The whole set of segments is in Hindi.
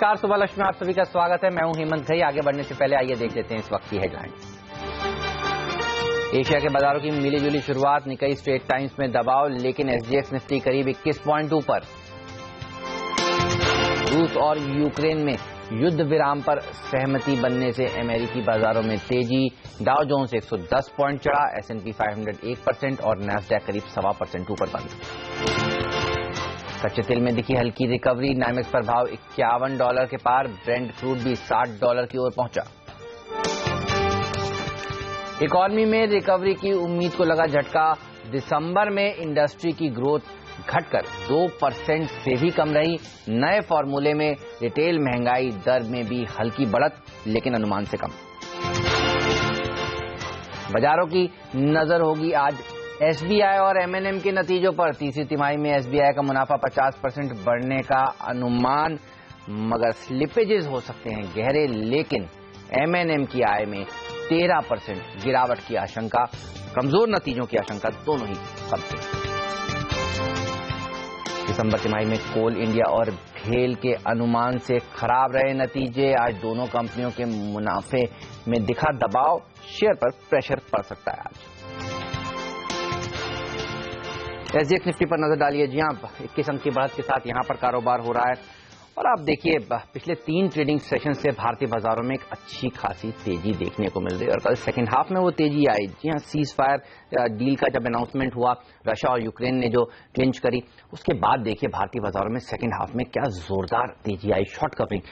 नमस्कार, सुबह लक्ष्मी में आप सभी का स्वागत है। मैं हूं हेमंत घई। आगे बढ़ने से पहले आइए देख लेते हैं इस वक्त की हेडलाइंस। एशिया के बाजारों की मिलीजुली शुरुआत, निकाई स्ट्रेट टाइम्स में दबाव, लेकिन एसजीएक्स निफ्टी करीब 21 पॉइंट ऊपर। रूस और यूक्रेन में युद्ध विराम पर सहमति बनने से अमेरिकी बाजारों में तेजी, डाउ जोन्स 110 पॉइंट चढ़ा, S&P 500 1% और नैस्डैक करीब 1.25% ऊपर बंद। कच्चे तेल में दिखी हल्की रिकवरी, नाइमेक्स पर भाव $51 के पार, ब्रेंट क्रूड भी $60 की ओर पहुंचा। इकॉनमी में रिकवरी की उम्मीद को लगा झटका, दिसंबर में इंडस्ट्री की ग्रोथ घटकर 2% से भी कम रही। नए फॉर्मूले में रिटेल महंगाई दर में भी हल्की बढ़त, लेकिन अनुमान से कम। बाजारों की नजर होगी आज एसबीआई और एमएनएम के नतीजों पर। तीसरी तिमाही में एसबीआई का मुनाफा 50% बढ़ने का अनुमान, मगर स्लिपेजेस हो सकते हैं गहरे, लेकिन एमएनएम की आय में 13% गिरावट की आशंका, कमजोर नतीजों की आशंका दोनों ही कम थी। दिसंबर तिमाही में कोल इंडिया और भेल के अनुमान से खराब रहे नतीजे। आज दोनों कंपनियों के मुनाफे में दिखा दबाव, शेयर पर प्रेशर पड़ सकता है आज। एसजीएक्स निफ्टी पर नजर डालिए। जी हां, 21 अंक की बढ़त के साथ यहां पर कारोबार हो रहा है और आप देखिए पिछले 3 ट्रेडिंग सेशन से भारतीय बाजारों में एक अच्छी खासी तेजी देखने को मिल रही है और कल सेकंड हाफ में वो तेजी आई। जी हां, सीज फायर डील का जब अनाउंसमेंट हुआ, रशिया और यूक्रेन ने जो क्लिंच करी, उसके बाद देखिए भारतीय बाजारों में सेकंड हाफ में क्या जोरदार तेजी आई, शॉर्ट कवरिंग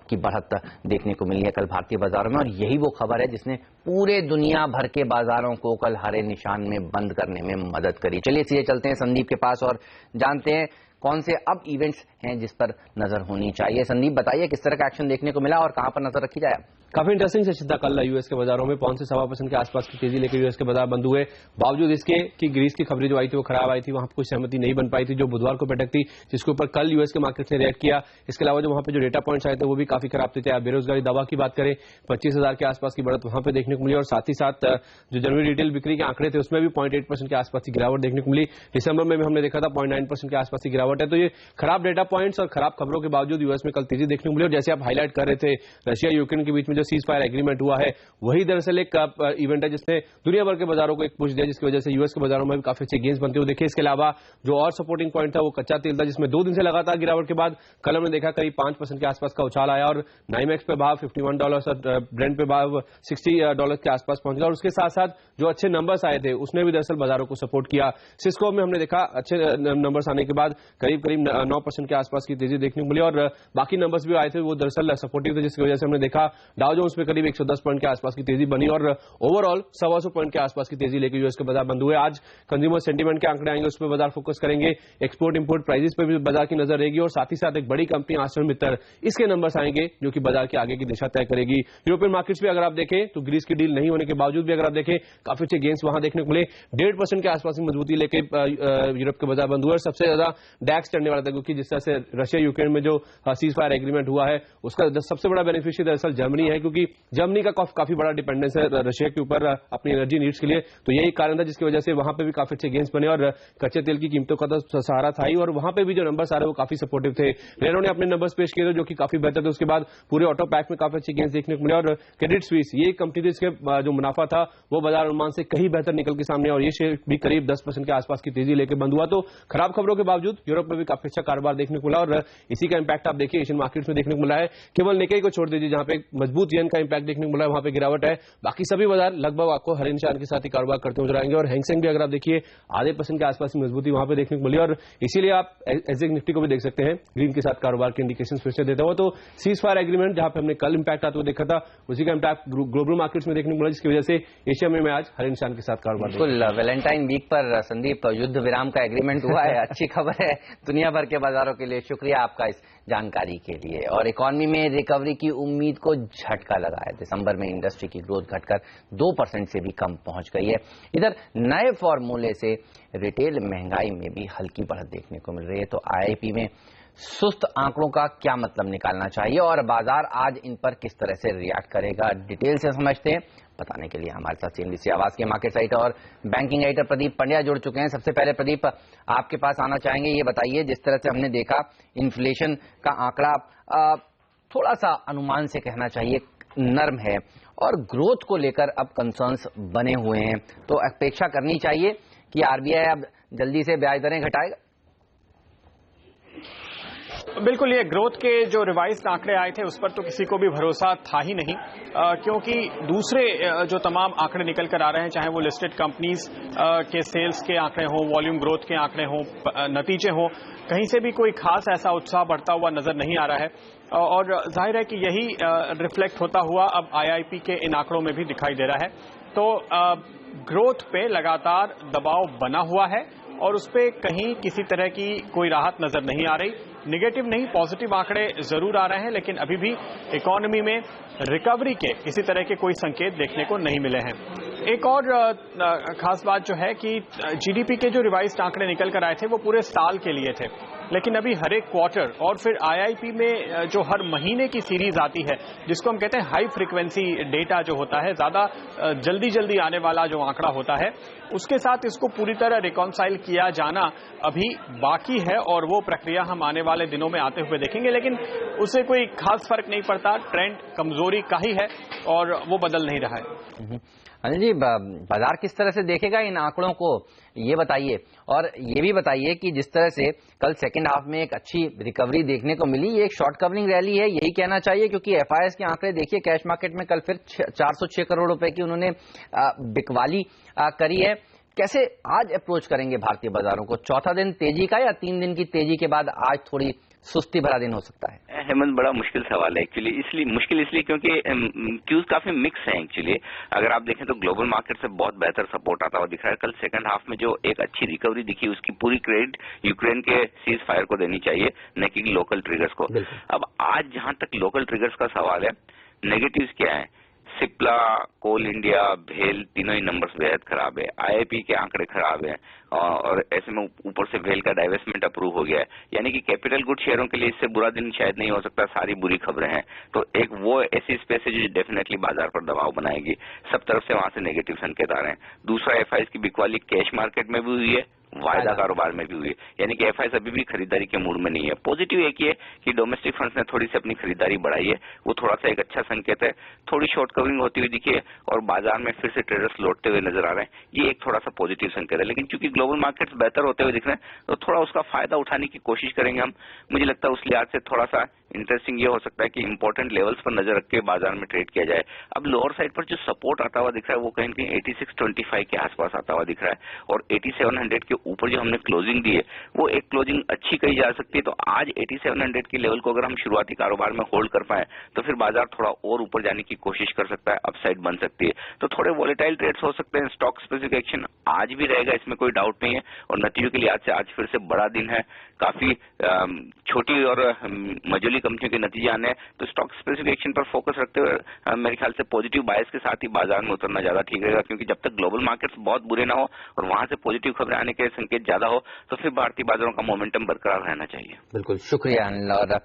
की बढ़त देखने को मिली है कल भारतीय बाजारों में। और यही वो खबर है जिसने पूरे दुनिया भर के बाजारों को कल हरे निशान में बंद करने में मदद करी। चलिए सीधे चलते हैं संदीप के पास और जानते हैं कौन से अब इवेंट्स हैं जिस पर नजर होनी चाहिए। संदीप, बताइए किस तरह का एक्शन देखने को मिला और कहां पर नजर रखी जाए। काफी इंटरेस्टिंग सेशन था कल यूएस के बाजारों में। 5 से 1.25% के आसपास की तेजी लेकर यूएस के बाजार बंद हुए, बावजूद इसके कि ग्रीस की खबरें जो आई थी वो खराब आई थी, वहां पर कोई सहमति नहीं बन पाई थी जो बुधवार को बैठक थी, जिसके ऊपर कल यूएस के मार्केट ने रिएक्ट किया। इसके अलावा जो वहां पे जो डेटा पॉइंट्स आए थे वो भी काफी खराब थे। चाहे बेरोजगारी दावा की बात करें, 25,000 के आसपास की बढ़त वहां पे देखने को मिली और साथ ही साथ जो जनवरी रिटेल बिक्री के आंकड़े थे उसमें भी 0.8% के आसपास की गिरावट देखने को मिली। दिसंबर में भी हमने देखा था 0.9% के आसपास की गिरावट है। तो ये खराब डेटा पॉइंट्स और खराब खबरों के बावजूद यूएस में कल तेजी देखने को मिली। और जैसे आप हाईलाइट कर रहे थे, रशिया यूक्रेन के बीच में जो सीज फायर एग्रीमेंट हुआ है वही दरअसल एक इवेंट है जिसने दुनिया भर के बाजारों को एक पुश दिया, जिसकी वजह से यूएस के बाजारों में भी काफी अच्छे गेंस बनते हुए देखे। इसके अलावा जो और सपोर्टिंग पॉइंट था वो कच्चा तेल था, जिसमें 2 दिन से लगातार गिरावट के बाद कल हमने देखा करीब 5% के आसपास का उछाल आया और नाइमेक्स पे भाव $51 और ब्रेंट पे भाव $60 के आसपास पहुंच गया। और उसके साथ साथ जो अच्छे नंबर्स आए थे उसने भी दरअसल बाजारों को सपोर्ट किया। सिस्को में हमने देखा अच्छे नंबर्स आने के बाद करीब 9% के आसपास की तेजी देखने को मिली और बाकी नंबर्स भी आए थे वो दरअसल सपोर्टिव थे, जिसकी वजह से हमने देखा डाउ जोन्स में करीब 110 पॉइंट के आसपास की तेजी बनी और ओवरऑल 125 पॉइंट के आसपास की तेजी लेकर यूएस के बाजार बंद हुए। आज कंज्यूमर सेंटीमेंट के आंकड़े आएंगे, उस पर बाजार फोकस करेंगे। एक्सपोर्ट इंपोर्ट प्राइसेस पर भी बाजार की नजर रहेगी और साथ ही साथ एक बड़ी कंपनी आर्सेलरमित्तल, इसके नंबर्स आएंगे जो कि बाजार के आगे की दिशा तय करेगी। यूरोपियन मार्केट्स भी अगर आप देखें तो ग्रीस की डील नहीं होने के बावजूद भी अगर आप देखें काफी अच्छे गेंस वहां देखने को मिले। 1.5% के आसपास की मजबूती लेकर यूरोप के बाजार बंद हुए और सबसे ज्यादा डैक्स चढ़ने वाला था, क्योंकि जिस तरह से रशिया यूक्रेन में जो सीज फायर एग्रीमेंट हुआ है उसका सबसे बड़ा बेनिफिशियरी दरअसल जर्मनी है, क्योंकि जर्मनी का काफी बड़ा डिपेंडेंस है रशिया के ऊपर अपनी एनर्जी नीड्स के लिए। तो यही कारण था जिसकी वजह से वहां पे भी काफी अच्छे गेंस बने और कच्चे तेल की कीमतों का तो सहारा था ही और वहां पे भी जो नंबर्स आ रहे वो काफी सपोर्टिव थे। रेनो ने अपने नंबर्स पेश किए थे जो कि काफी बेहतर थे। उसके बाद पूरे ऑटो पैक में काफी अच्छे गेंस देखने को मिले और क्रेडिट स्विस ये कंपनी थी, इसके जो मुनाफा था वो बाजार अनुमान से कहीं बेहतर निकल के सामने और ये शेयर भी करीब 10% के आसपास की तेजी लेकर बंद हुआ। तो खराब खबरों के बावजूद यूरोप में भी काफी अच्छा कारोबार देखने को मिला और इसी का इंपैक्ट आप देखिए एशियन मार्केट्स में देखने को मिला है। केवल निकाई को छोड़ दीजिए जहां पे मजबूत येन का इंपैक्ट देखने को मिला है, वहां पे गिरावट है। बाकी सभी बाजार लगभग आपको हरे निशान के साथ ही कारोबार करते नजर आएंगे और हैंगसेंग भी अगर आप देखिए आधे % के आसपास की मजबूती वहां पे देखने को मिली और इसीलिए आप एसजीएक्स निफ्टी को भी देख सकते हैं ग्रीन के साथ कारोबार के इंडिकेशंस फिर से देता हुआ। तो सीज फायर एग्रीमेंट जहां पे हमने कल इंपैक्ट आते हुए देखा था उसी का इंपैक्ट ग्लोबल मार्केट्स में देखने को मिला, जिसकी वजह से एशिया में आज हरे निशान के साथ कारोबार। बिल्कुल, वैलेंटाइन वीक पर संदीप युद्ध विराम का एग्रीमेंट हुआ है, अच्छी खबर है दुनिया भर के बाजारों के लिए। शुक्रिया आपका इस जानकारी के लिए। और इकॉनमी में रिकवरी की उम्मीद को झटका लगा है। दिसंबर में इंडस्ट्री की ग्रोथ घटकर 2% से भी कम पहुंच गई है। इधर नए फॉर्मूले से रिटेल महंगाई में भी हल्की बढ़त देखने को मिल रही है। तो आईआईपी में सुस्त आंकड़ों का क्या मतलब निकालना चाहिए और बाजार आज इन पर किस तरह से रिएक्ट करेगा, डिटेल से समझते हैं। बताने के लिए हमारे साथ सीएनबीसी आवाज के मार्केट राइटर और बैंकिंग राइटर प्रदीप पंड्या जुड़ चुके हैं। सबसे पहले प्रदीप, आपके पास आना चाहेंगे, ये बताइए जिस तरह से हमने देखा इन्फ्लेशन का आंकड़ा थोड़ा सा अनुमान से कहना चाहिए नर्म है और ग्रोथ को लेकर अब कंसर्न्स बने हुए हैं, तो अपेक्षा करनी चाहिए कि आरबीआई अब जल्दी से ब्याज दरें घटाएगा। बिल्कुल, ये ग्रोथ के जो रिवाइज्ड आंकड़े आए थे उस पर तो किसी को भी भरोसा था ही नहीं, क्योंकि दूसरे जो तमाम आंकड़े निकल कर आ रहे हैं, चाहे वो लिस्टेड कंपनीज के सेल्स के आंकड़े हों, वॉल्यूम ग्रोथ के आंकड़े हों, नतीजे हों, कहीं से भी कोई खास ऐसा उत्साह बढ़ता हुआ नजर नहीं आ रहा है। और जाहिर है कि यही रिफ्लेक्ट होता हुआ अब आईआईपी के इन आंकड़ों में भी दिखाई दे रहा है। तो ग्रोथ पे लगातार दबाव बना हुआ है और उस पे कहीं किसी तरह की कोई राहत नजर नहीं आ रही। निगेटिव नहीं, पॉजिटिव आंकड़े जरूर आ रहे हैं, लेकिन अभी भी इकोनॉमी में रिकवरी के किसी तरह के कोई संकेत देखने को नहीं मिले हैं। एक और खास बात जो है कि जीडीपी के जो रिवाइज्ड आंकड़े निकल कर आए थे वो पूरे साल के लिए थे, लेकिन अभी हर एक क्वार्टर और फिर आईआईपी में जो हर महीने की सीरीज आती है, जिसको हम कहते हैं हाई फ्रीक्वेंसी डेटा जो होता है, ज्यादा जल्दी जल्दी आने वाला जो आंकड़ा होता है, उसके साथ इसको पूरी तरह रिकॉन्साइल किया जाना अभी बाकी है और वो प्रक्रिया हम आने वाले दिनों में आते हुए देखेंगे। लेकिन उससे कोई खास फर्क नहीं पड़ता, ट्रेंड कमजोरी का ही है और वो बदल नहीं रहा है। अनिल जी, बाजार किस तरह से देखेगा इन आंकड़ों को, ये बताइए। और ये भी बताइए कि जिस तरह से कल सेकंड हाफ में एक अच्छी रिकवरी देखने को मिली, ये एक शॉर्ट कवरिंग रैली है, यही कहना चाहिए, क्योंकि एफआईएस के आंकड़े देखिए, कैश मार्केट में कल फिर 406 करोड़ रुपए की उन्होंने बिकवाली करी है। कैसे आज अप्रोच करेंगे भारतीय बाजारों को? चौथा दिन तेजी का या 3 दिन की तेजी के बाद आज थोड़ी सुस्ती भरा दिन हो सकता है? हेमंत, बड़ा मुश्किल सवाल है एक्चुअली। इसलिए क्योंकि क्यूज काफी मिक्स हैं एक्चुअली। अगर आप देखें तो ग्लोबल मार्केट से बहुत बेहतर सपोर्ट आता हुआ दिख रहा है। कल सेकंड हाफ में जो एक अच्छी रिकवरी दिखी, उसकी पूरी क्रेडिट यूक्रेन के सीज फायर को देनी चाहिए, न कि लोकल ट्रिगर्स को। अब आज जहां तक लोकल ट्रिगर्स का सवाल है, नेगेटिव्स क्या है? सिप्ला, कोल इंडिया, भेल, तीनों ही नंबर्स बेहद खराब है। आईआईपी के आंकड़े खराब हैं और ऐसे में ऊपर से भेल का डाइवेस्टमेंट अप्रूव हो गया है, यानी कि कैपिटल गुड शेयरों के लिए इससे बुरा दिन शायद नहीं हो सकता। सारी बुरी खबरें हैं, तो एक वो ऐसी स्पेस है जो डेफिनेटली बाजार पर दबाव बनाएगी। सब तरफ से वहां से नेगेटिव संकेत आ रहे हैं। दूसरा, एफआईएस की बिकवाली कैश मार्केट में भी हुई है, वायदा कारोबार में भी हुई है, यानी कि एफआईएस अभी भी खरीदारी के मूड में नहीं है। पॉजिटिव एक ही है कि डोमेस्टिक फंड्स ने थोड़ी सी अपनी खरीदारी बढ़ाई है, वो थोड़ा सा एक अच्छा संकेत है। थोड़ी शॉर्ट कवरिंग होती हुई दिखी है और बाजार में फिर से ट्रेडर्स लौटते हुए नजर आ रहे हैं, ये एक थोड़ा सा पॉजिटिव संकेत है। लेकिन चूंकि ग्लोबल मार्केट्स बेहतर होते हुए दिख रहे हैं, तो थोड़ा उसका फायदा उठाने की कोशिश करेंगे हम। मुझे लगता है उस लिहाज से थोड़ा सा इंटरेस्टिंग ये हो सकता है कि इंपॉर्टेंट लेवल्स पर नजर रख के बाजार में ट्रेड किया जाए। अब लोअर साइड पर जो सपोर्ट आता हुआ दिख रहा है वो कहीं कहीं 8625 के आसपास आता हुआ दिख रहा है और 8700 के ऊपर जो हमने क्लोजिंग दी है वो एक क्लोजिंग अच्छी कही जा सकती है। तो आज 8700 के लेवल को अगर हम शुरुआती कारोबार में होल्ड कर पाए तो फिर बाजार थोड़ा और ऊपर जाने की कोशिश कर सकता है, अपसाइड बन सकती है। तो थोड़े वॉलेटाइल ट्रेड्स हो सकते हैं। स्टॉक स्पेसिफिक एक्शन आज भी रहेगा, इसमें कोई डाउट नहीं है। और नतीजों के लिहाज से आज फिर से बड़ा दिन है, काफी छोटी और मझोली कंपनियों के नतीजे आने हैं। तो स्टॉक स्पेसिफिक एक्शन पर फोकस रखते हुए मेरे ख्याल से पॉजिटिव बायस के साथ ही बाजार में उतरना ज्यादा ठीक रहेगा, क्योंकि जब तक ग्लोबल मार्केट्स बहुत बुरे ना हो और वहां से पॉजिटिव खबरें आने के संकेत ज्यादा हो तो फिर भारतीय बाजारों का मोमेंटम बरकरार रहना चाहिए। बिल्कुल, शुक्रिया अनिल। और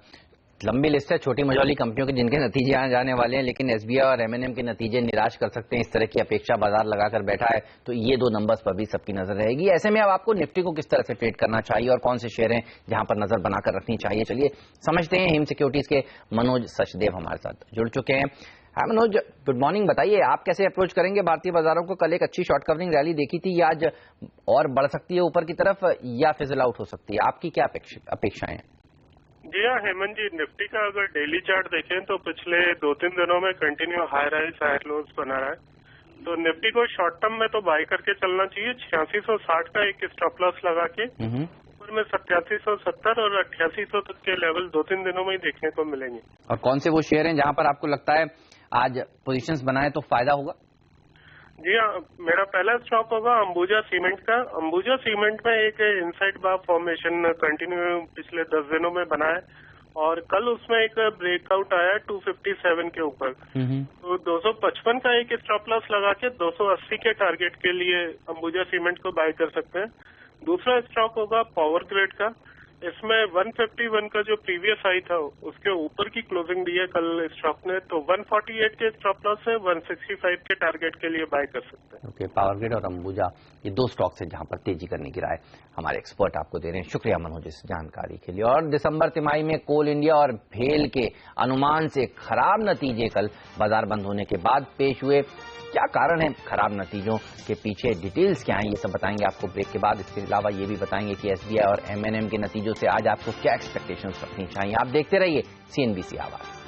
लंबी लिस्ट है छोटी मझोली कंपनियों के जिनके नतीजे आने जाने वाले हैं, लेकिन एसबीआई और एमएनएम के नतीजे निराश कर सकते हैं, इस तरह की अपेक्षा बाजार लगाकर बैठा है। तो ये दो नंबर्स पर भी सबकी नजर रहेगी। ऐसे में अब आपको निफ्टी को किस तरह से ट्रेड करना चाहिए और कौन से शेयर हैं जहां पर नजर बनाकर रखनी चाहिए, चलिए समझते हैं। हिम सिक्योरिटीज के मनोज सचदेव हमारे साथ जुड़ चुके हैं। हाँ मनोज, गुड मॉर्निंग। बताइए आप कैसे अप्रोच करेंगे भारतीय बाजारों को? कल एक अच्छी शॉर्ट कवरिंग रैली देखी थी, ये आज और बढ़ सकती है ऊपर की तरफ या फिजल आउट हो सकती है? आपकी क्या अपेक्षाएं हैं? जी हाँ हेमंत जी, निफ्टी का अगर डेली चार्ट देखें तो पिछले 2-3 दिनों में continue high rise higher lows बना रहा है। तो निफ्टी को शॉर्ट टर्म में तो बाय करके चलना चाहिए। 8660 का एक स्टॉप लॉस लगा के ऊपर में 8770 और 8800 तक के लेवल 2-3 दिनों में ही देखने को मिलेंगे। और कौन से वो शेयर हैं जहां पर आपको लगता है आज पोजीशंस बनाए तो फायदा होगा? जी हाँ, मेरा पहला स्टॉक होगा अंबुजा सीमेंट का। अंबुजा सीमेंट में एक इनसाइड बार फॉर्मेशन कंटिन्यू पिछले 10 दिनों में बना है और कल उसमें एक ब्रेकआउट आया 257 के ऊपर। तो 255 का एक स्टॉप लॉस लगा के 280 के टारगेट के लिए अंबुजा सीमेंट को बाय कर सकते हैं। दूसरा स्टॉक होगा पावर ग्रिड का। इसमें 151 का जो प्रीवियस हाई था उसके ऊपर की क्लोजिंग दी है कल स्टॉक ने, तो 148 के स्टॉप लॉस है, 165 के टारगेट के लिए बाय कर सकते हैं। ओके, पावर ग्रिड और अंबुजा ये दो स्टॉक्स हैं जहां पर तेजी करने की राय हमारे एक्सपर्ट आपको दे रहे हैं। शुक्रिया मनोज इस जानकारी के लिए। और दिसंबर तिमाही में कोल इंडिया और भेल के अनुमान से खराब नतीजे कल बाजार बंद होने के बाद पेश हुए। क्या कारण है खराब नतीजों के पीछे, डिटेल्स क्या हैं, ये सब बताएंगे आपको ब्रेक के बाद। इसके अलावा ये भी बताएंगे कि एसबीआई और एमएनएम के नतीजों से आज आपको क्या एक्सपेक्टेशंस रखनी चाहिए। आप देखते रहिए सीएनबीसी आवाज।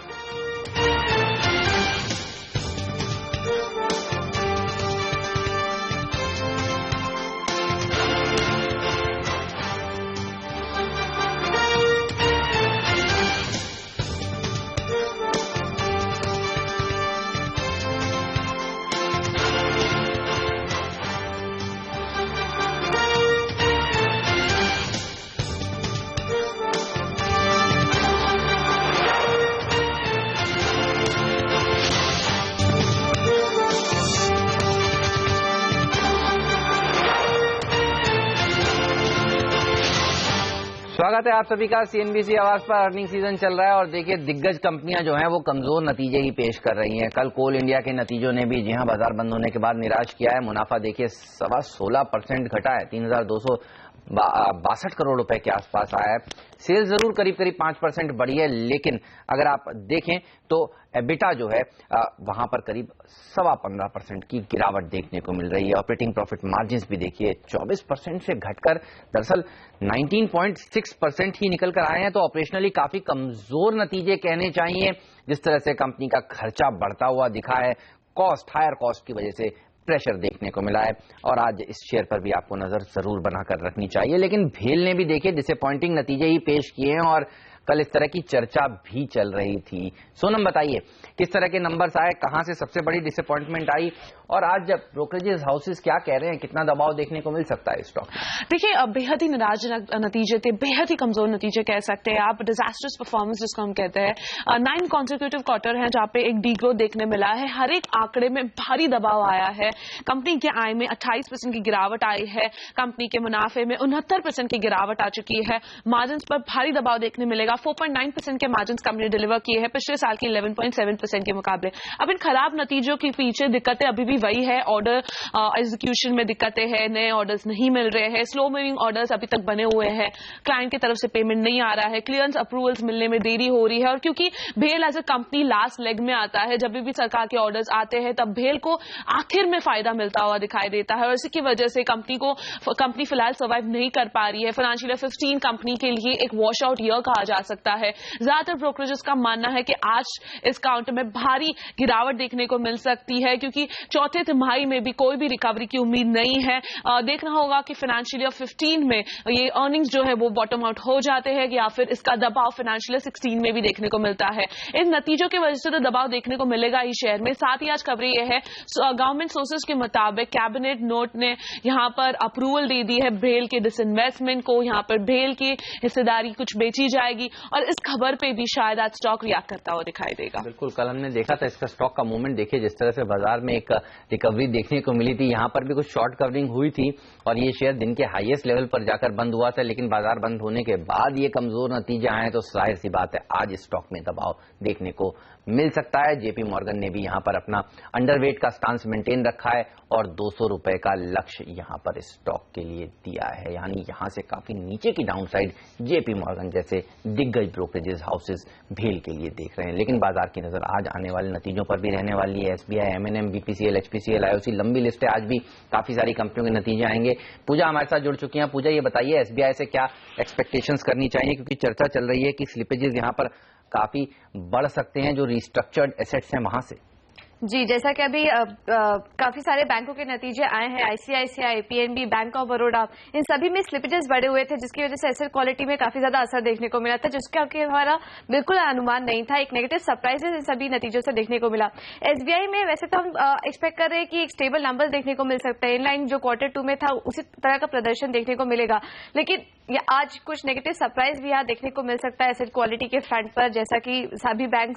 स्वागत है आप सभी का सीएनबीसी आवाज पर। अर्निंग सीजन चल रहा है और देखिए दिग्गज कंपनियां जो हैं वो कमजोर नतीजे ही पेश कर रही हैं। कल कोल इंडिया के नतीजों ने भी जी हां बाजार बंद होने के बाद निराश किया है। मुनाफा देखिए 16% घटा है, 3,262 करोड़ रुपए के आसपास आया है। सेल्स जरूर करीब 5% बढ़ी है, लेकिन अगर आप देखें तो एबिटा जो है वहां पर करीब 15.25% की गिरावट देखने को मिल रही है। ऑपरेटिंग प्रॉफिट मार्जिन्स भी देखिए 24% से घटकर दरअसल 19.6% ही निकल कर आए हैं। तो ऑपरेशनली काफी कमजोर नतीजे कहने चाहिए। जिस तरह से कंपनी का खर्चा बढ़ता हुआ दिखा है, हायर कॉस्ट की वजह से प्रेशर देखने को मिला है और आज इस शेयर पर भी आपको नजर जरूर बनाकर रखनी चाहिए। लेकिन भेल ने भी देखिए डिसअपॉइंटिंग नतीजे ही पेश किए हैं और कल इस तरह की चर्चा भी चल रही थी। सोनम बताइए किस तरह के नंबर्स आए, कहां से सबसे बड़ी डिसअपॉइंटमेंट आई और आज जब ब्रोकरेजेस हाउसेस क्या कह रहे हैं, कितना दबाव देखने को मिल सकता है स्टॉक? देखिए बेहद ही निराशजनक नतीजे थे, बेहद ही कमजोर नतीजे कह सकते हैं आप, डिजास्टर्स परफॉर्मेंस जिसको हम कहते हैं। 9 कॉन्सिक्यूटिव क्वार्टर हैं जहां पे एक डीग्रोथ देखने मिला है। हर एक आंकड़े में भारी दबाव आया है। कंपनी के आय में 28% की गिरावट आई है, कंपनी के मुनाफे में 69% की गिरावट आ चुकी है। मार्जिन पर भारी दबाव देखने मिलेगा। 4.9% के मार्जिन कंपनी ने डिलीवर किए हैं पिछले साल की 11.7% के मुकाबले। अब इन खराब नतीजों के पीछे दिक्कतें अभी भी वही है। ऑर्डर एग्जीक्यूशन में दिक्कतें हैं, नए ऑर्डर्स नहीं मिल रहे हैं, स्लो मूविंग ऑर्डर्स अभी तक बने हुए हैं, क्लाइंट की तरफ से पेमेंट नहीं आ रहा है, क्लियरेंस अप्रूवल्स मिलने में देरी हो रही है। और क्योंकि भेल as a company last leg में आता है, जब भी सरकार के ऑर्डर्स आते हैं तब भेल को आखिर में फायदा मिलता हुआ दिखाई देता है और इसी की वजह से कंपनी फिलहाल सर्वाइव नहीं कर पा रही है। फाइनेंशियल ईयर 15 कंपनी के लिए एक वॉश आउट ईयर कहा जा सकता है। ज्यादातर ब्रोकरेजेस का मानना है कि आज इस काउंटर में भारी गिरावट देखने को मिल सकती है क्योंकि चौथे तिमाही में भी कोई भी रिकवरी की उम्मीद नहीं है। देखना होगा कि फाइनेंशियल ईयर 15 में ये अर्निंग्स जो है वो बॉटम आउट हो जाते हैं या फिर इसका दबाव फाइनेंशियल ईयर 16 में भी देखने को मिलता है। इन नतीजों की वजह से तो दबाव देखने को मिलेगा ही शेयर में। साथ ही आज खबरें यह है गवर्नमेंट सोर्सेज के मुताबिक कैबिनेट नोट ने यहां पर अप्रूवल दे दी है भेल के डिसइन्वेस्टमेंट को। यहां पर भेल की हिस्सेदारी कुछ बेची जाएगी और इस खबर पे भी शायद आज स्टॉक रिएक्ट करता हुआ दिखाई देगा। बिल्कुल, कल हमने देखा था इसका स्टॉक का मूवमेंट। देखिए जिस तरह से बाजार में एक रिकवरी देखने को मिली थी, यहां पर भी कुछ शॉर्ट कवरिंग हुई थी और ये शेयर दिन के हाईएस्ट लेवल पर जाकर बंद हुआ था। लेकिन बाजार बंद होने के बाद ये कमजोर नतीजे आए तो जाहिर सी बात है आज स्टॉक में दबाव देखने को मिल सकता है। जेपी मॉर्गन ने भी यहां पर अपना अंडरवेट का स्टांस मेंटेन रखा है और 200 रुपए का लक्ष्य यहां पर स्टॉक के लिए दिया है। यानी यहां से काफी नीचे की डाउनसाइड जेपी मॉर्गन जैसे दिग्गज ब्रोकरेजेस हाउसेस भेल के लिए देख रहे हैं। लेकिन बाजार की नजर आज आने वाले नतीजों पर भी रहने वाली है। SBI, MNM, BPCL, HPCL, IOC, लंबी लिस्ट है। आज भी काफी सारी कंपनियों के नतीजे आएंगे। पूजा हमारे साथ जुड़ चुकी हैं। पूजा ये बताइए एसबीआई से क्या एक्सपेक्टेशंस करनी चाहिए, क्योंकि चर्चा चल रही है कि स्लिपेजेस यहां पर काफी बढ़ सकते हैं जो रिस्ट्रक्चर्ड एसेट्स हैं वहां से। जी, जैसा कि अभी काफी सारे बैंकों के नतीजे आए हैं, ICICI, PNB, bank of Baroda, इन सभी में स्लिपेजेस बढ़े हुए थे जिसकी वजह से एसेट क्वालिटी में काफी ज्यादा असर देखने को मिला था, जिसका हमारा बिल्कुल अनुमान नहीं था। एक नेगेटिव सरप्राइजेस इन सभी नतीजों से देखने को मिला। एसबीआई में वैसे तो हम एक्सपेक्ट कर रहे हैं कि एक स्टेबल नंबर देखने को मिल सकता है, इनलाइन जो Q2 में था उसी तरह का प्रदर्शन देखने को मिलेगा। लेकिन या आज कुछ नेगेटिव सरप्राइज भी यहाँ देखने को मिल सकता है एसेट क्वालिटी के फ्रंट पर, जैसा कि सभी बैंक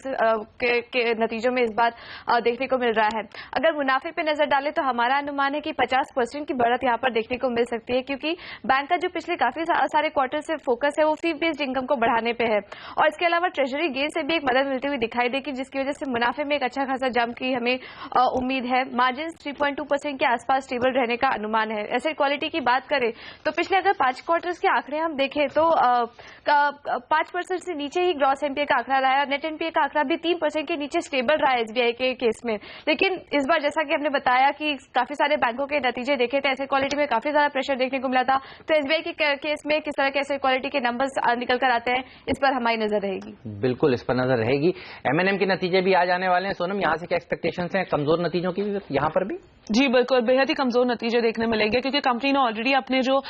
के नतीजों में इस बार देखने को मिल रहा है। अगर मुनाफे पे नजर डालें तो हमारा अनुमान है कि 50% की बढ़त यहाँ पर देखने को मिल सकती है, क्योंकि बैंक का जो पिछले काफी सारे क्वार्टर से फोकस है वो फी बेस्ड इनकम को बढ़ाने पे है, और इसके अलावा ट्रेजरी गेन से भी एक मदद मिलती हुई दिखाई देगी, जिसकी वजह से मुनाफे में एक अच्छा खासा जंप की हमें उम्मीद है। मार्जिन 3.2% के आसपास स्टेबल रहने का अनुमान है। एसेट क्वालिटी की बात करें तो पिछले अगर 5 क्वार्टर्स के आंकड़े हम देखें तो 5% से नीचे ही ग्रॉस एनपीए का आंकड़ा रहा है, नेट एनपीए का आंकड़ा भी 3% के नीचे स्टेबल रहा है एसबीआई के केस में। लेकिन इस बार जैसा कि हमने बताया कि काफी सारे बैंकों के नतीजे देखे थे, एसेट क्वालिटी में काफी ज्यादा प्रेशर देखने को मिला था, तो एसबीआई के केस में किस तरह के एसेट क्वालिटी के नंबर्स निकल कर आते हैं, इस पर हमारी नजर रहेगी। बिल्कुल इस पर नजर रहेगी। एमएनएम के नतीजे भी आ जाने वाले हैं। सोनम, यहाँ से क्या एक्सपेक्टेशंस हैं कमजोर नतीजों की यहाँ पर भी? जी बिल्कुल, बेहद ही कमजोर नतीजे देखने मिलेंगे, क्योंकि कंपनी ने ऑलरेडी अपने जो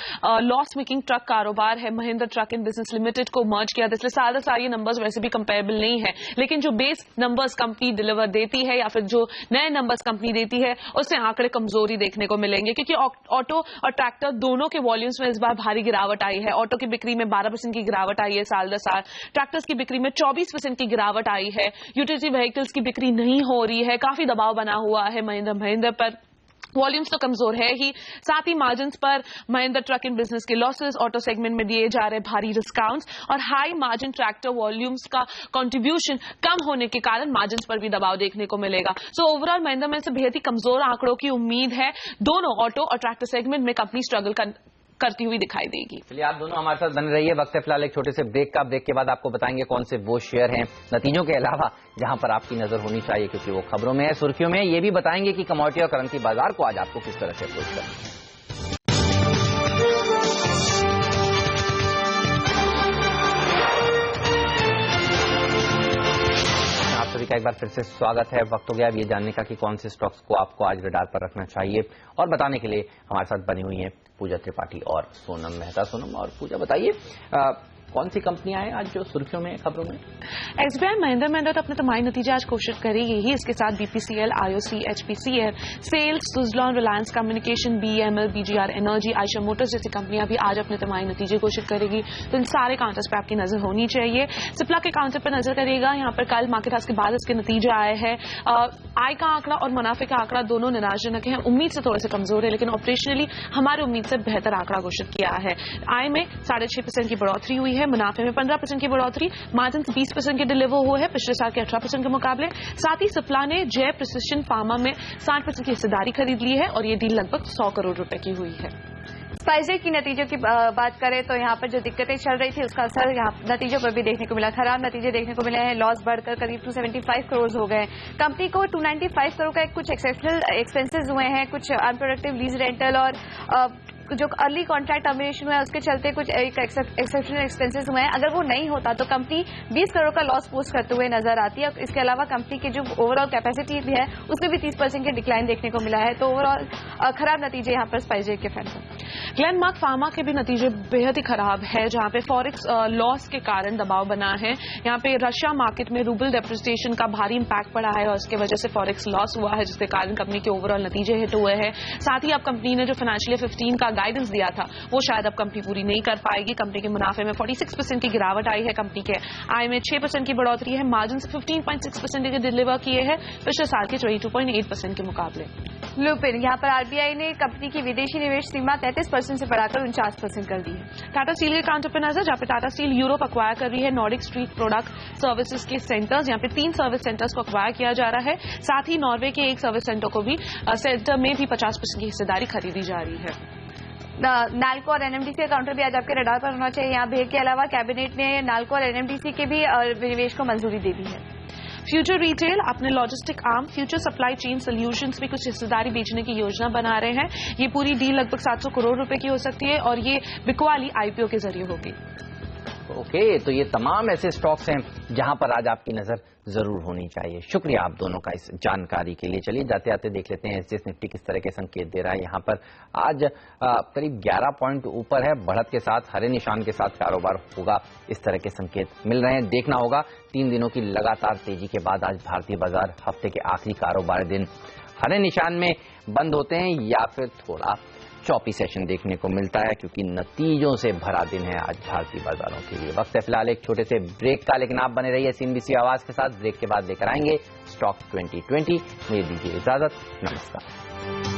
लॉस मेकिंग ट्रक कारोबार है Mahindra truck and business limited को मर्ज किया था, इसलिए सारे ये नंबर्स वैसे भी कंपेरेबल नहीं है। लेकिन जो बेस नंबर्स कंपनी डिलीवर देती है या फिर जो नए नंबर्स कंपनी देती है उससे आंकड़े कमजोरी देखने को मिलेंगे, क्योंकि ऑटो और ट्रैक्टर दोनों के वॉल्यूम्स में इस बार भारी गिरावट आई है। ऑटो की बिक्री में 12% की गिरावट आई है साल दर साल, ट्रैक्टर्स की बिक्री में 24% की गिरावट आई है, यूटिलिटी व्हीकल्स की बिक्री नहीं हो रही है, काफी दबाव बना हुआ है महिंद्रा पर। वॉल्यूम्स तो कमजोर है ही, साथ ही मार्जिन पर महिंद्रा ट्रक एंड बिजनेस के लॉसेस, ऑटो सेगमेंट में दिए जा रहे भारी डिस्काउंट्स और हाई मार्जिन ट्रैक्टर वॉल्यूम्स का कंट्रीब्यूशन कम होने के कारण मार्जिन पर भी दबाव देखने को मिलेगा। सो ओवरऑल महिंद्रा में से बेहद ही कमजोर आंकड़ों की उम्मीद है। दोनों ऑटो और ट्रैक्टर सेगमेंट में कंपनी स्ट्रगल करती हुई दिखाई देगी। चलिए आप दोनों हमारे साथ बने रहिए। वक्त है फिलहाल एक छोटे से ब्रेक का। ब्रेक के बाद आपको बताएंगे कौन से वो शेयर हैं नतीजों के अलावा जहां पर आपकी नजर होनी चाहिए, क्योंकि वो खबरों में है, सुर्खियों में। ये भी बताएंगे कि कमोडिटी और करेंसी बाजार को आज आपको किस तरह से अप्रोच करना है। सभी का एक बार फिर से स्वागत है। वक्त हो गया अब ये जानने का कि कौन से स्टॉक्स को आपको आज रडार पर रखना चाहिए, और बताने के लिए हमारे साथ बनी हुई हैं पूजा त्रिपाठी और सोनम मेहता। सोनम और पूजा, बताइए कौन सी कंपनियां हैं आज जो सुर्खियों में खबरों में? एसबीआई महिंद्रा तो अपने तिमाही नतीजे आज घोषित करेगी ही। इसके साथ बीपीसीएल, आईओसी, एचपीसीएल, सेल्स, Suzlon, Reliance communication, BML, BGR energy, Eicher motors जैसी कंपनियां भी आज अपने तिमाही नतीजे घोषित करेगी। तो इन सारे काउंटर्स पर आपकी नजर होनी चाहिए। सिप्ला के काउंटर पर नजर करेगा। यहाँ पर कल मार्केट हाउस के बाद इसके नतीजे आए हैं। आय का आंकड़ा और मुनाफे का आंकड़ा दोनों निराशाजनक है, उम्मीद से थोड़े से कमजोर है, लेकिन ऑपरेशनली हमारी उम्मीद से बेहतर आंकड़ा घोषित किया है। आय में 6.5% की बढ़ोतरी हुई है, मुनाफे में 15% की बढ़ोतरी, मार्जिन 20% के डिलीवर हुए हैं पिछले साल के 18% के मुकाबले। साथ ही सिप्ला ने जय प्रिसिशन फार्मा में 60% की हिस्सेदारी खरीद ली है और ये डील लगभग 100 करोड़ रुपए की हुई है। स्पाइसजेट की नतीजों की बात करें तो यहाँ पर जो दिक्कतें चल रही थी उसका असर यहाँ नतीजों पर भी देखने को मिला। खराब नतीजे देखने को मिले हैं, लॉस बढ़कर करीब 275 करोड़ हो गए। कंपनी को 295 करोड़ का कुछ एक्सेप्शनल एक्सपेंसेस हुए हैं, कुछ अनप्रोडक्टिव लीज रेंटल और जो अर्ली कॉन्ट्रैक्ट टर्मिनेशन हुआ है उसके चलते कुछ एक्सेप्शनल एक्सपेंसेस हुए हैं। अगर वो नहीं होता तो कंपनी 20 करोड़ का लॉस पोस्ट करते हुए नजर आती है। इसके अलावा कंपनी की जो ओवरऑल कैपेसिटी भी है उसमें भी 30% के डिक्लाइन देखने को मिला है। तो ओवरऑल खराब नतीजे यहाँ पर स्पाइसजेट के फ्रंट पर। ग्लेनमार्क फार्मा के भी नतीजे बेहद ही खराब है, जहां पे फॉरेक्स लॉस के कारण दबाव बना है। यहाँ पे रशिया मार्केट में रूबल डेप्रिसिएशन का भारी इंपैक्ट पड़ा है और इसके वजह से फॉरेक्स लॉस हुआ है, जिसके कारण कंपनी के ओवरऑल नतीजे हिट हुए हैं। साथ ही अब कंपनी ने जो फाइनेंशियल ईयर 15 का गाइडेंस दिया था वो शायद अब कंपनी पूरी नहीं कर पाएगी। कंपनी के मुनाफे में 46% की गिरावट आई है, कंपनी के आय में 6% की बढ़ोतरी है, मार्जिन 15.6% के डिलीवर किए हैं पिछले साल के 22.8% के मुकाबले। लुपिन, यहाँ पर आरबीआई ने कंपनी की विदेशी निवेश सीमा 33% से बढ़ाकर 49% कर दी है। टाटा स्टील के काउंटर पर नजर, जहाँ पे टाटा स्टील यूरोप अक्वायर कर रही है नॉर्डिक स्ट्रीट प्रोडक्ट सर्विसेज के सेंटर्स। यहाँ पे 3 सर्विस सेंटर्स को अक्वायर किया जा रहा है। साथ ही नॉर्वे के एक सर्विस सेंटर को भी सेंटर में भी 50% की हिस्सेदारी खरीदी जा रही है। नाल्को और एनएमडीसी का काउंटर भी आज आपके रडार पर होना चाहिए। यहाँ भेड़ के अलावा कैबिनेट ने नाल्को और एनएमडीसी के भी निवेश को मंजूरी दे दी है। फ्यूचर रिटेल अपने logistic arm future supply chain solutions में कुछ हिस्सेदारी बेचने की योजना बना रहे हैं। ये पूरी डील लगभग 700 करोड़ रुपए की हो सकती है और ये बिकवाली आईपीओ के जरिए होगी। ओके, तो ये तमाम ऐसे स्टॉक्स हैं जहां पर आज आपकी नजर जरूर होनी चाहिए। शुक्रिया आप दोनों का इस जानकारी के लिए। चलिए जाते आते देख लेते हैं एसजीएस निफ्टी किस तरह के संकेत दे रहा है। यहाँ पर आज करीब 11 पॉइंट ऊपर है, बढ़त के साथ हरे निशान के साथ कारोबार होगा, इस तरह के संकेत मिल रहे हैं। देखना होगा 3 दिनों की लगातार तेजी के बाद आज भारतीय बाजार हफ्ते के आखिरी कारोबार दिन हरे निशान में बंद होते हैं या फिर थोड़ा चौपी सेशन देखने को मिलता है, क्योंकि नतीजों से भरा दिन है आज भारतीय बाजारों के लिए। वक्त है फिलहाल एक छोटे से ब्रेक का, लेकिन आप बने रहिए CNBC आवाज के साथ। ब्रेक के बाद लेकर आएंगे स्टॉक 2020। मुझे दीजिए इजाजत, नमस्कार।